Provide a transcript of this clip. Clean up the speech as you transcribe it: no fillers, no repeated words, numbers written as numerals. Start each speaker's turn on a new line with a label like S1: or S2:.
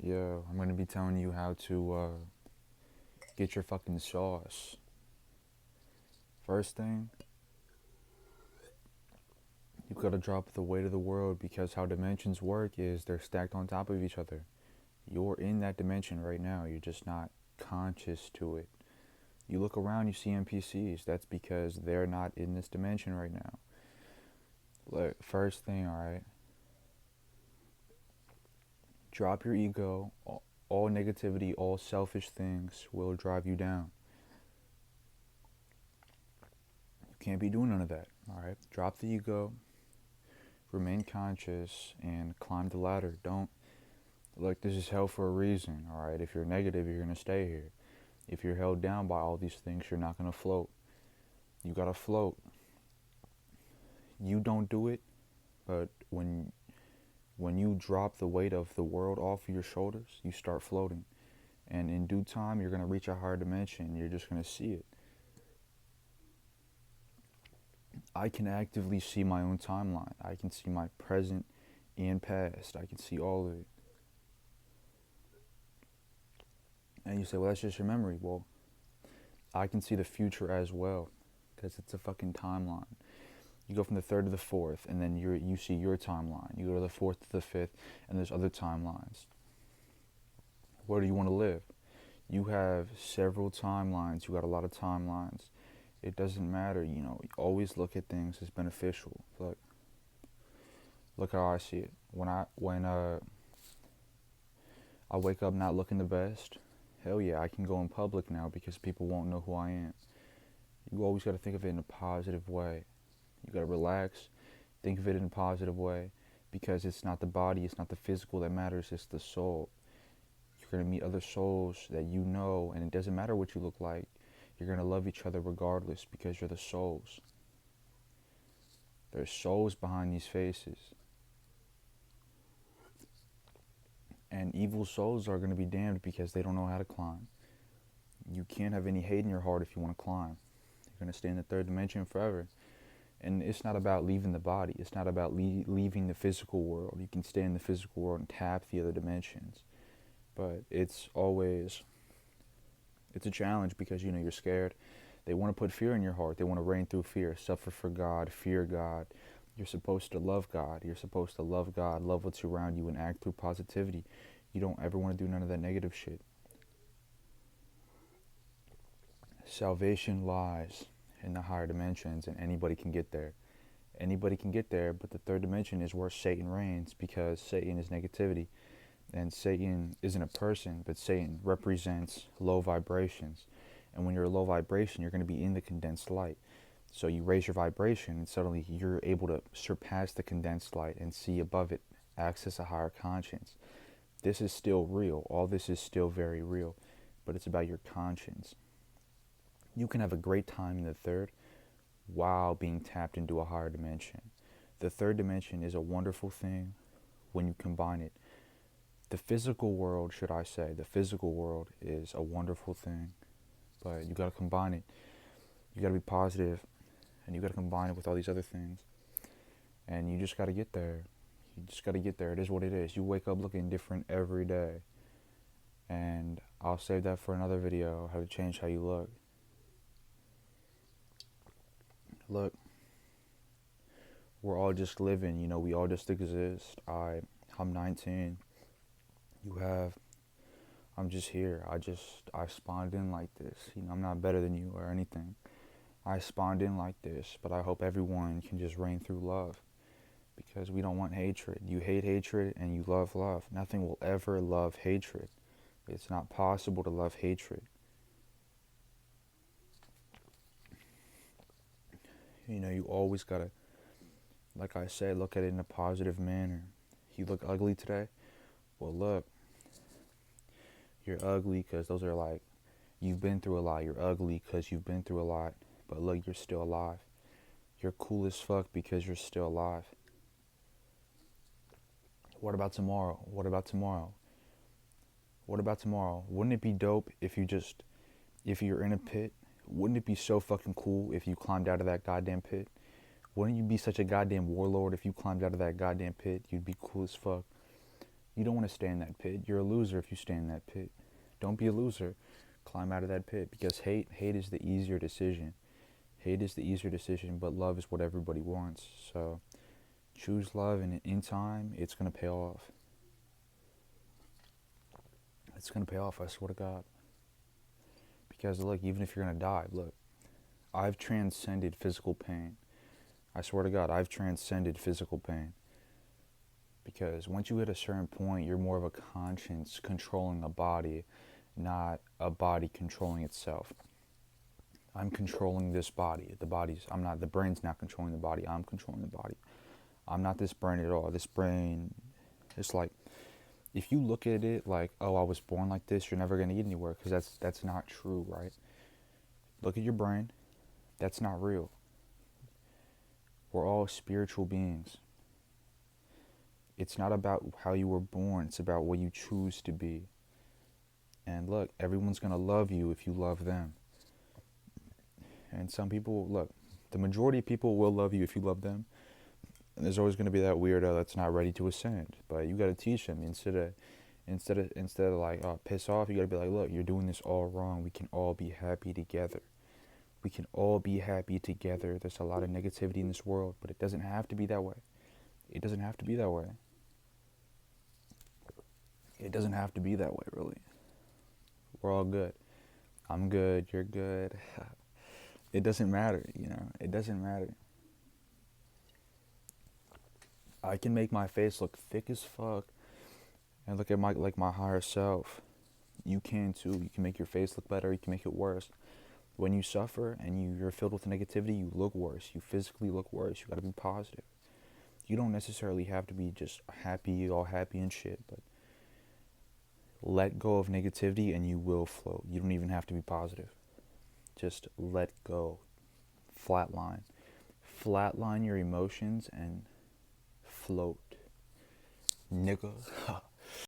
S1: Yeah, I'm gonna be telling you how to get your fucking sauce. First thing, you gotta drop the weight of the world because how dimensions work is they're stacked on top of each other. You're in that dimension right now, you're just not conscious to it. You look around, you see NPCs, that's because they're not in this dimension right now. Look, first thing, alright, drop your ego. All negativity, all selfish things will drive you down. You can't be doing none of that, alright? Drop the ego, remain conscious, and climb the ladder. Don't, look, this is hell for a reason, alright? If you're negative, you're gonna stay here. If you're held down by all these things, you're not gonna float. You gotta float. You don't do it, but when you drop the weight of the world off of your shoulders, you start floating. And in due time, you're gonna reach a higher dimension. You're just gonna see it. I can actively see my own timeline. I can see my present and past. I can see all of it. And you say, well, that's just your memory. Well, I can see the future as well because it's a fucking timeline. You go from the third to the fourth, and then you see your timeline. You go to the fourth to the fifth, and there's other timelines. Where do you want to live? You have several timelines. You got a lot of timelines. It doesn't matter, you always look at things as beneficial. Look how I see it. When I wake up not looking the best, hell yeah, I can go in public now because people won't know who I am. You always got to think of it in a positive way. You got to relax, think of it in a positive way, because it's not the body, it's not the physical that matters, it's the soul. You're going to meet other souls that you know, and it doesn't matter what you look like. You're going to love each other regardless because you're the souls. There's souls behind these faces. And evil souls are going to be damned because they don't know how to climb. You can't have any hate in your heart if you want to climb. You're going to stay in the third dimension forever. And it's not about leaving the body. It's not about leaving the physical world. You can stay in the physical world and tap the other dimensions. But it's a challenge because, you're scared. They want to put fear in your heart. They want to reign through fear. Suffer for God, fear God. You're supposed to love God. You're supposed to love God, love what's around you, and act through positivity. You don't ever want to do none of that negative shit. Salvation lies in the higher dimensions, and anybody can get there. Anybody can get there, but the third dimension is where Satan reigns because Satan is negativity. And Satan isn't a person, but Satan represents low vibrations. And when you're a low vibration, you're going to be in the condensed light. So you raise your vibration, and suddenly you're able to surpass the condensed light and see above it, access a higher conscience. This is still real. All this is still very real, but it's about your conscience. You can have a great time in the third while being tapped into a higher dimension. The third dimension is a wonderful thing when you combine it. The physical world, should I say, the physical world is a wonderful thing, but you got to combine it. You got to be positive, and you got to combine it with all these other things. And you just got to get there. You just got to get there. It is what it is. You wake up looking different every day. And I'll save that for another video, how to change how you look. Look, we're all just living, we all just exist. I'm 19. I'm just here. I spawned in like this. I'm not better than you or anything. I spawned in like this, but I hope everyone can just reign through love because we don't want hatred. You hate hatred and you love love. Nothing will ever love hatred. It's not possible to love hatred. You always gotta, like I say, look at it in a positive manner. You look ugly today? Well, look, you're ugly because those are like, you've been through a lot. You're ugly because you've been through a lot. But look, you're still alive. You're cool as fuck because you're still alive. What about tomorrow? What about tomorrow? What about tomorrow? Wouldn't it be dope if you're in a pit? Wouldn't it be so fucking cool if you climbed out of that goddamn pit? Wouldn't you be such a goddamn warlord if you climbed out of that goddamn pit? You'd be cool as fuck. You don't want to stay in that pit. You're a loser if you stay in that pit. Don't be a loser. Climb out of that pit, because hate is the easier decision. Hate is the easier decision, but love is what everybody wants. So choose love, and in time, it's going to pay off. It's going to pay off, I swear to God. Because look, even if you're going to die, look, I've transcended physical pain. I swear to God, I've transcended physical pain. Because once you hit a certain point, you're more of a conscience controlling a body, not a body controlling itself. I'm controlling this body. The brain's not controlling the body. I'm controlling the body. I'm not this brain at all. This brain, it's like, if you look at it like, oh, I was born like this, you're never going to get anywhere, because that's not true, right? Look at your brain. That's not real. We're all spiritual beings. It's not about how you were born. It's about what you choose to be. And look, everyone's going to love you if you love them. And some people, look, the majority of people will love you if you love them. And there's always going to be that weirdo that's not ready to ascend. But you got to teach them instead of like, oh, piss off. You got to be like, look, you're doing this all wrong. We can all be happy together. We can all be happy together. There's a lot of negativity in this world, but it doesn't have to be that way. It doesn't have to be that way. It doesn't have to be that way, really. We're all good. I'm good. You're good. It doesn't matter, It doesn't matter. I can make my face look thick as fuck and look at my higher self. You can too. You can make your face look better. You can make it worse. When you suffer and you're filled with negativity, you look worse. You physically look worse. You gotta be positive. You don't necessarily have to be just happy, all happy and shit, but let go of negativity and you will float. You don't even have to be positive. Just let go. Flatline. Flatline your emotions and float. Nigga.